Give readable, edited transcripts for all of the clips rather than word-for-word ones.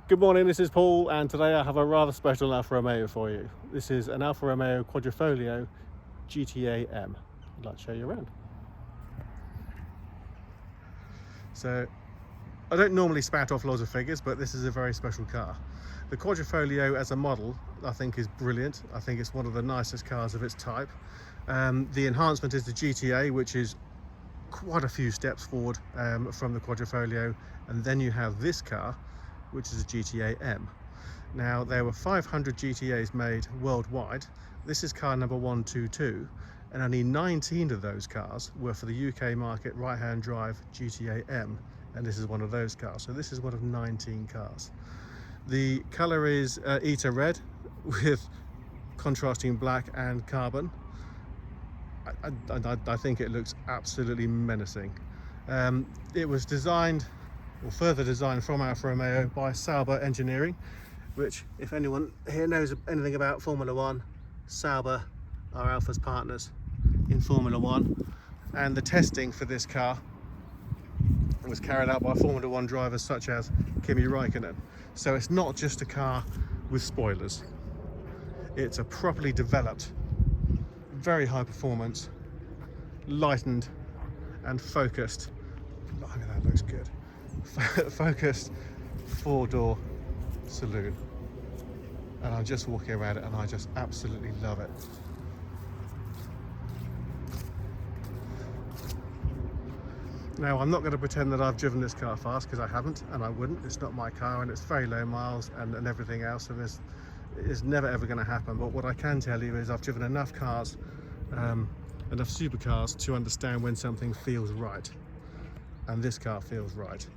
Good morning, this is Paul, and today I have a rather special Alfa Romeo for you. This is an Alfa Romeo Quadrifoglio GTAm. I'd like to show you around. So, I don't normally spout off loads of figures, but this is a very special car. The Quadrifoglio as a model, I think, is brilliant. I think it's one of the nicest cars of its type. The enhancement is the GTA, which is quite a few steps forward from the Quadrifoglio, and then you have this car, which is a GTAm. Now, there were 500 GTAs made worldwide. This is car number 122, and only 19 of those cars were for the UK market right-hand drive GTAm, and this is one of those cars. So this is one of 19 cars. The colour is Eta red with contrasting black and carbon. I think it looks absolutely menacing. It was designed, or further designed from Alfa Romeo by Sauber Engineering, which, if anyone here knows anything about Formula One, Sauber are Alfa's partners in Formula One, and the testing for this car was carried out by Formula One drivers such as Kimi Räikkönen. So it's not just a car with spoilers, it's a properly developed, very high performance, lightened and focused, look at that, looks good, focused four-door saloon. And I'm just walking around it and I just absolutely love it. Now, I'm not going to pretend that I've driven this car fast, because I haven't, and I wouldn't. It's not my car, and it's very low miles and everything else, and this is never ever going to happen. But what I can tell you is I've driven enough cars, enough supercars, to understand when something feels right, and this car feels right.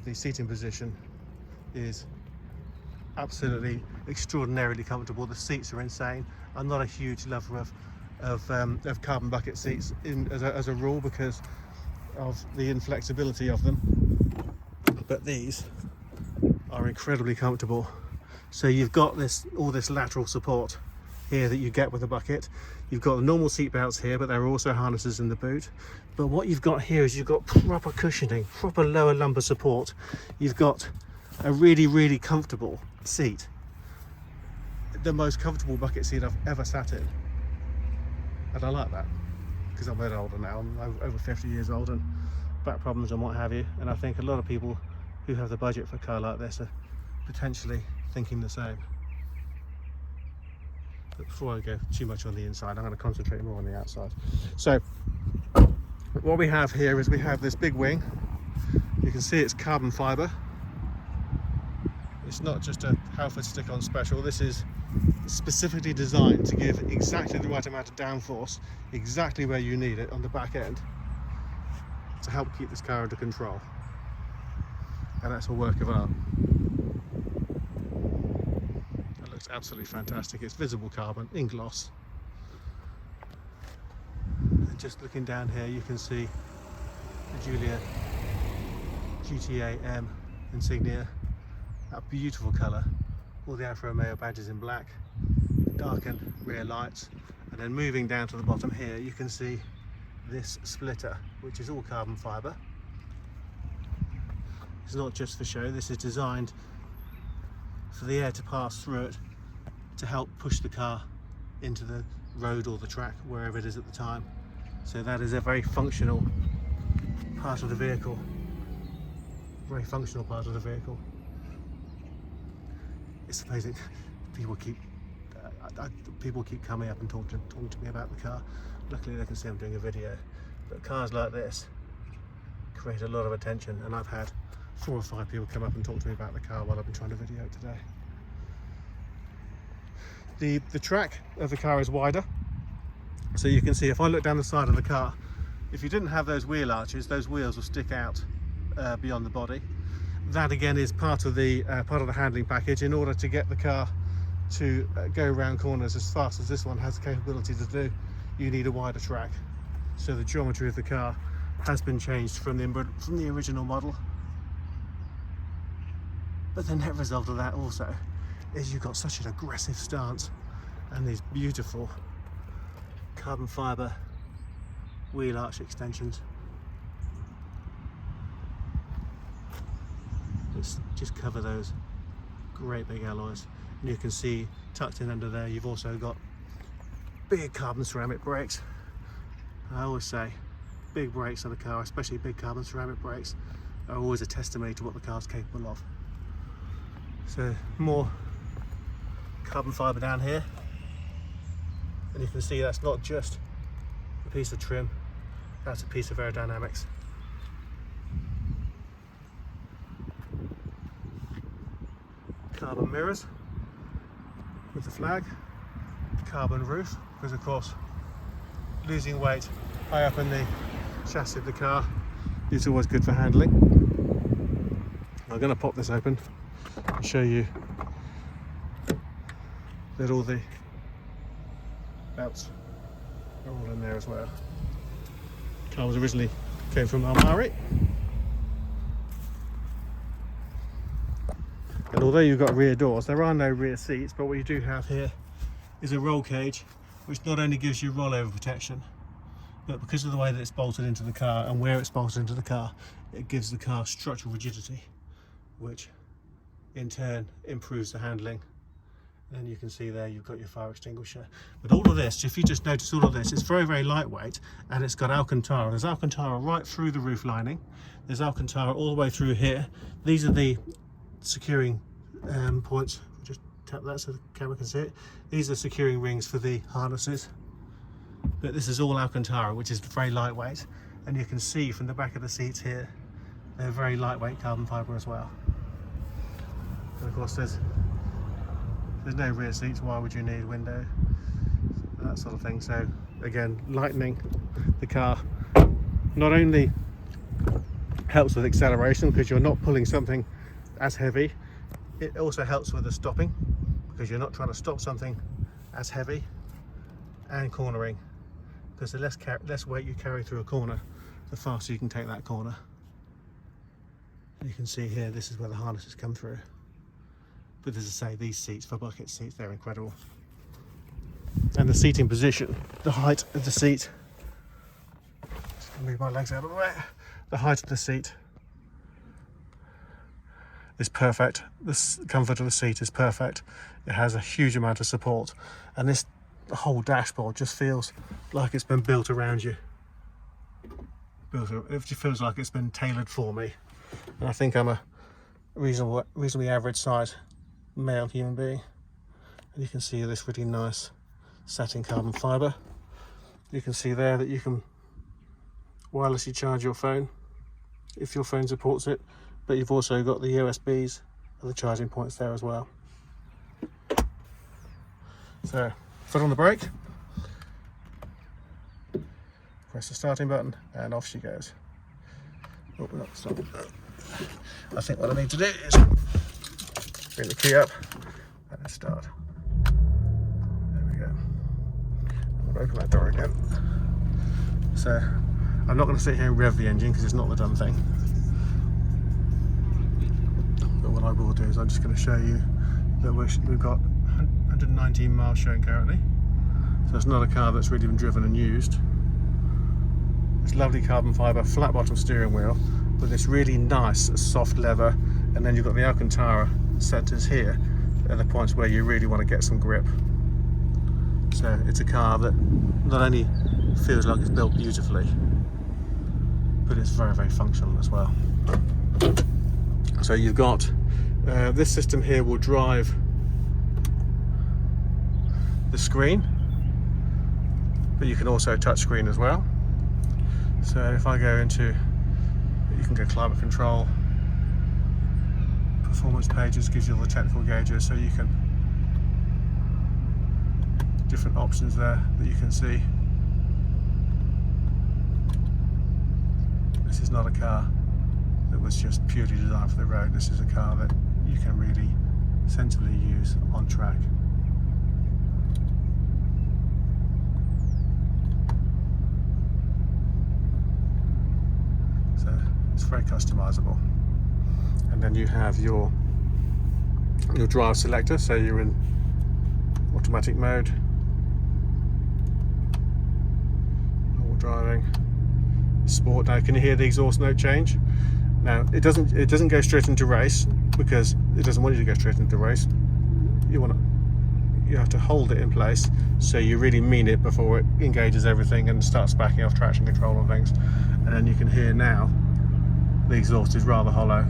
The seating position is absolutely extraordinarily comfortable. The seats are insane. I'm not a huge lover of carbon bucket seats as a rule, because of the inflexibility of them, but these are incredibly comfortable. So you've got all this lateral support here that you get with a bucket. You've got the normal seat belts here, but there are also harnesses in the boot. But what you've got here is you've got proper cushioning, proper lower lumbar support. You've got a really comfortable seat, the most comfortable bucket seat I've ever sat in, and I like that, because I'm a bit older now. I'm over 50 years old, and back problems and what have you, and I think a lot of people who have the budget for a car like this are potentially thinking the same. But before I go too much on the inside, I'm going to concentrate more on the outside. So what we have here is we have this big wing. You can see it's carbon fibre. It's not just a Halford stick-on special. This is specifically designed to give exactly the right amount of downforce, exactly where you need it on the back end, to help keep this car under control. And that's a work of art. It looks absolutely fantastic. It's visible carbon in gloss. And just looking down here, you can see the Giulia GTAm insignia. That beautiful colour, all the Alfa Romeo badges in black, darkened rear lights, and then moving down to the bottom here, you can see this splitter, which is all carbon fibre. It's not just for show. This is designed for the air to pass through it to help push the car into the road or the track, wherever it is at the time. So that is a very functional part of the vehicle. Very functional part of the vehicle. It's amazing. People keep coming up and talking to me about the car. Luckily they can see I'm doing a video, but cars like this create a lot of attention, and I've had 4 or 5 people come up and talk to me about the car while I've been trying to video it today. The track of the car is wider, so you can see if I look down the side of the car, if you didn't have those wheel arches, those wheels will stick out beyond the body. That again is part of the handling package. In order to get the car to go around corners as fast as this one has the capability to do, you need a wider track. So the geometry of the car has been changed from the original model. But the net result of that also is you've got such an aggressive stance and these beautiful carbon fibre wheel arch extensions. Let's just cover those great big alloys. And you can see tucked in under there, you've also got big carbon ceramic brakes. I always say, big brakes on the car, especially big carbon ceramic brakes, are always a testimony to what the car's capable of. So more carbon fibre down here, and you can see that's not just a piece of trim, that's a piece of aerodynamics. Carbon mirrors with the flag, carbon roof, because of course losing weight high up in the chassis of the car is always good for handling. I'm going to pop this open and show you that all the belts are all in there as well. The car was originally came from Alfa. And although you've got rear doors, there are no rear seats, but what you do have here is a roll cage, which not only gives you rollover protection, but because of the way that it's bolted into the car and where it's bolted into the car, it gives the car structural rigidity, which in turn improves the handling. And you can see there you've got your fire extinguisher. But all of this, if you just notice all of this, it's very, very lightweight, and it's got Alcantara. There's Alcantara right through the roof lining. There's Alcantara all the way through here. These are the securing points. Just tap that so the camera can see it. These are securing rings for the harnesses. But this is all Alcantara, which is very lightweight. And you can see from the back of the seats here, they're very lightweight carbon fibre as well. And of course there's no rear seats, why would you need window? That sort of thing. So again, lightening the car not only helps with acceleration because you're not pulling something as heavy, it also helps with the stopping because you're not trying to stop something as heavy, and cornering because the less weight you carry through a corner, the faster you can take that corner. And you can see here, this is where the harnesses come through. But as I say, these seats, for bucket seats, they're incredible. And the seating position, the height of the seat, just gonna move my legs out of the way. The height of the seat is perfect. The comfort of the seat is perfect. It has a huge amount of support, and the whole dashboard just feels like it's been built around you. It just feels like it's been tailored for me. And I think I'm a reasonably average size male human being. And you can see this really nice satin carbon fibre. You can see there that you can wirelessly charge your phone if your phone supports it, but you've also got the USBs and the charging points there as well. So foot on the brake, press the starting button, and off she goes. Oh, no, stop. I think what I need to do is bring the key up and start. There we go. I'll open that door again. So I'm not going to sit here and rev the engine because it's not the done thing. But what I will do is I'm just going to show you that we've got 119 miles showing currently. So it's not a car that's really been driven and used. It's lovely carbon fibre, flat bottom steering wheel with this really nice soft leather, and then you've got the Alcantara sectors here at the points where you really want to get some grip. So it's a car that not only feels like it's built beautifully, but it's very, very functional as well. So you've got this system here will drive the screen, but you can also touch screen as well. So if I go into, you can go climate control, performance pages gives you all the technical gauges, so you can, different options there that you can see. This is not a car that was just purely designed for the road. This is a car that you can really sensibly use on track. So it's very customizable. And then you have your drive selector, so you're in automatic mode, normal driving, sport. Now can you hear the exhaust note change? Now it doesn't go straight into race, because it doesn't want you to go straight into the race. You have to hold it in place so you really mean it before it engages everything and starts backing off traction control and things. And then you can hear now the exhaust is rather hollow,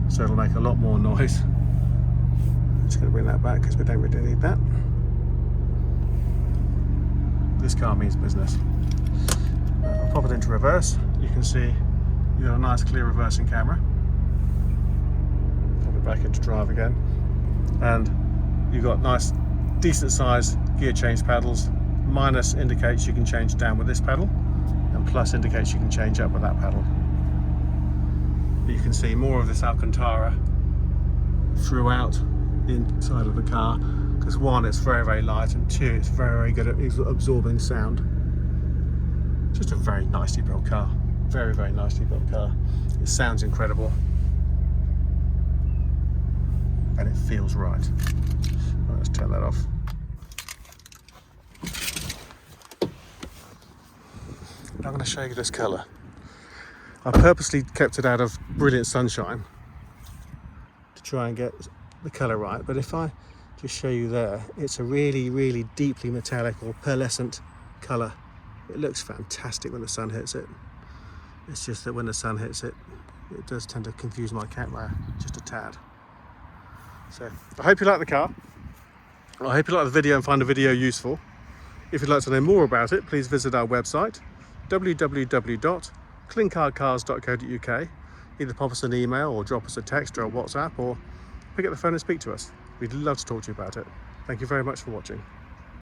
so it'll make a lot more noise. Just going to bring that back because we don't really need that. This car means business. I'll pop it into reverse. You can see you've got a nice clear reversing camera. Pop it back into drive again, and you've got nice decent sized gear change pedals. Minus indicates you can change down with this pedal, and plus indicates you can change up with that pedal. You can see more of this Alcantara throughout the inside of the car, because one, it's very light, and two, it's very good at absorbing sound. Just a very nicely built car. Very nicely built car. It sounds incredible, and it feels right. Let's turn that off. I'm going to show you this colour. I purposely kept it out of brilliant sunshine to try and get the colour right, but if I just show you there, it's a really deeply metallic or pearlescent colour. It looks fantastic when the sun hits it. It's just that when the sun hits it, it does tend to confuse my camera just a tad. So I hope you like the car. I hope you like the video and find the video useful. If you'd like to know more about it, please visit our website, www.clinkardcars.co.uk. Either pop us an email or drop us a text or a WhatsApp, or pick up the phone and speak to us. We'd love to talk to you about it. Thank you very much for watching.